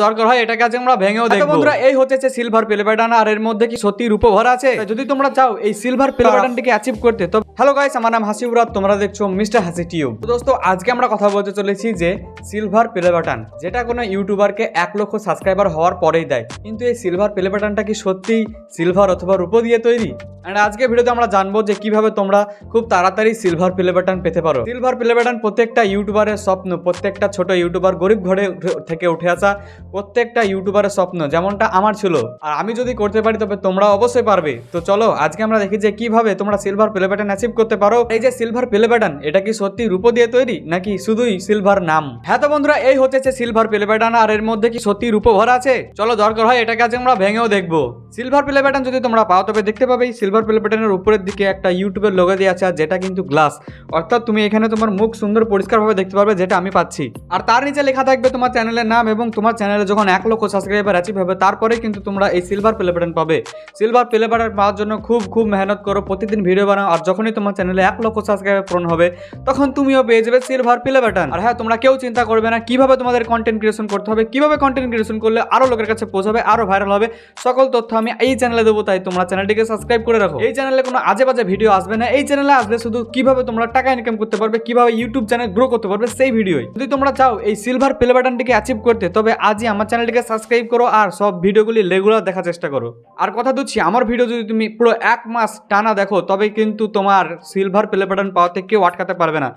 দরকার হয় এটাকে আজ আমরা ভেঙেও দেখব। বন্ধুরা এই হচ্ছে সিলভার প্লে বাটন, আর এর মধ্যে কি সত্যি রূপ ভরা আছে? যদি তোমরা চাও এই সিলভার প্লে বাটনটিকে অ্যাচিভ করতে, তো হ্যালো গাইস, আমার নাম হাসিবুরাত, তোমরা দেখছো মিস্টার হাসি টিউব। তো দোস্ত, আজকে আমরা কথা বলতে চলেছি যে সিলভার প্লে বাটন, যেটা কোনো ইউটিউবারকে 1 লক্ষ সাবস্ক্রাইবার হওয়ার পরেই দেয়। কিন্তু এই সিলভার প্লে বাটনটা কি সত্যি সিলভার অথবা রূপো দিয়ে তৈরি? এন্ড আজকে ভিডিওতে আমরা জানবো যে কিভাবে তোমরা খুব তাড়াতাড়ি সিলভার প্লে বাটন পেতে পারো। সিলভার প্লে বাটন প্রত্যেকটা ইউটিউবারের স্বপ্ন, প্রত্যেকটা ছোট ইউটিউবার, গরিব ঘরে থেকে উঠে আসা প্রত্যেকটা ইউটিউবারের স্বপ্ন, যেমনটা আমার ছিল। আর আমি যদি করতে পারি তবে তোমরা অবশ্যই পারবে। তো চলো আজকে আমরা দেখি যে কিভাবে তোমরা সিলভার প্লে বাটন অ্যাচিভ করতে পারো। এই যে সিলভার প্লে বাটন, এটা কি সত্যি রূপো দিয়ে তৈরি নাকি শুধুই সিলভার নাম? হ্যাঁ তো বন্ধুরা, এই হচ্ছে সিলভার প্লে বাটন, আর এর মধ্যে কি সত্যি রূপো ভরা আছে? চলো দরকার হয় এটাকে আজ আমরা ভেঙেও দেখবো। সিলভার প্লে বাটন যদি তোমরা পাও তবে দেখতে পাবে সিলভার প্লে বাটনের উপরের দিকে একটা ইউটিউবের লোগো দেওয়া আছে, আর যেটা কিন্তু গ্লাস, অর্থাৎ তুমি এখানে তোমার মুখ সুন্দর পরিষ্কারভাবে দেখতে পারবে, যেটা আমি পাচ্ছি। আর তার নিচে লেখা থাকবে তোমার চ্যানেলের নাম, এবং তোমার চ্যানেলে যখন 1 লক্ষ সাবস্ক্রাইবার অ্যাচিভ হবে তারপরে কিন্তু তোমরা এই সিলভার প্লে বাটন পাবে। সিলভার প্লে বাটন পাওয়ার জন্য খুব মেহনত করো, প্রতিদিন ভিডিও বানাও, আর যখনই তোমার চ্যানেলে 1 লক্ষ সাবস্ক্রাইবার পূরণ হবে তখন তুমিও পেয়ে যাবে সিলভার প্লে বাটন। আর হ্যাঁ, তোমরা কেউ চিন্তা করবে না কিভাবে তোমাদের কন্টেন্ট ক্রিয়েশন করতে হবে, কিভাবে কন্টেন্ট ক্রিয়েশন করলে আরো লোকের কাছে পৌঁছাবে, আরো ভাইরাল হবে, সকল তথ্য আমি এই চ্যানেলে দেবো। তাই তোমরা চ্যানেলটিকে সাবস্ক্রাইব করে রাখো। এই চ্যানেলে কোনো আজে বাজে ভিডিও আসবে না, এই চ্যানেলে আসবে শুধু কিভাবে তোমরা টাকা ইনকাম করতে পারবে, কিভাবে ইউটিউব চ্যানেল গ্রো করতে পারবে, সেই ভিডিওই। যদি তোমরা চাও এই সিলভার প্লে বাটনটিকে অ্যাচিভ করতে তবে আজই আমার চ্যানেলটিকে সাবস্ক্রাইব করো আর সব ভিডিওগুলি রেগুলার দেখার চেষ্টা করো। আর কথা দিচ্ছি, আমার ভিডিও যদি তুমি পুরো 1 মাস টানা দেখো তবে কিন্তু তোমার সিলভার প্লে বাটন পাওয়াতে কেউ আটকাতে পারবে না,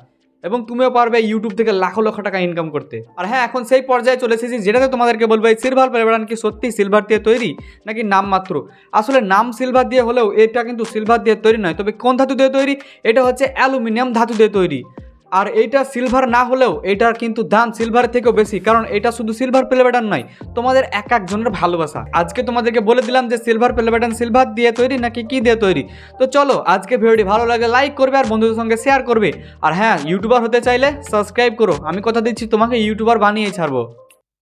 এবং তুমিও পারবে ইউটিউব থেকে লাখ লক্ষ টাকা ইনকাম করতে। আর হ্যাঁ, এখন সেই পর্যায়ে চলে এসেছি যেটাতে তোমাদেরকে বলবো এই সিলভার প্লে বাটন কি সত্যি সিলভার দিয়ে তৈরি নাকি নাম মাত্র। আসলে নাম সিলভার দিয়ে হলেও এটা কিন্তু সিলভার দিয়ে তৈরি নয়। তবে কোন ধাতু দিয়ে তৈরি? এটা হচ্ছে অ্যালুমিনিয়াম ধাতু দিয়ে তৈরি। আর এইটা সিলভার না হলেও এটার কিন্তু দাম সিলভারের থেকেও বেশি, কারণ এটা শুধু সিলভার প্লে বাটন নয়, তোমাদের এক একজনের ভালোবাসা। আজকে তোমাদেরকে বলে দিলাম যে সিলভার প্লে বাটন সিলভার দিয়ে তৈরি নাকি কি দিয়ে তৈরি। তো চলো, আজকে ভিডিওটি ভালো লাগে লাইক করবে আর বন্ধুদের সঙ্গে শেয়ার করবে। আর হ্যাঁ, ইউটিউবার হতে চাইলে সাবস্ক্রাইব করো, আমি কথা দিচ্ছি তোমাকে ইউটিউবার বানিয়ে ছাড়বো।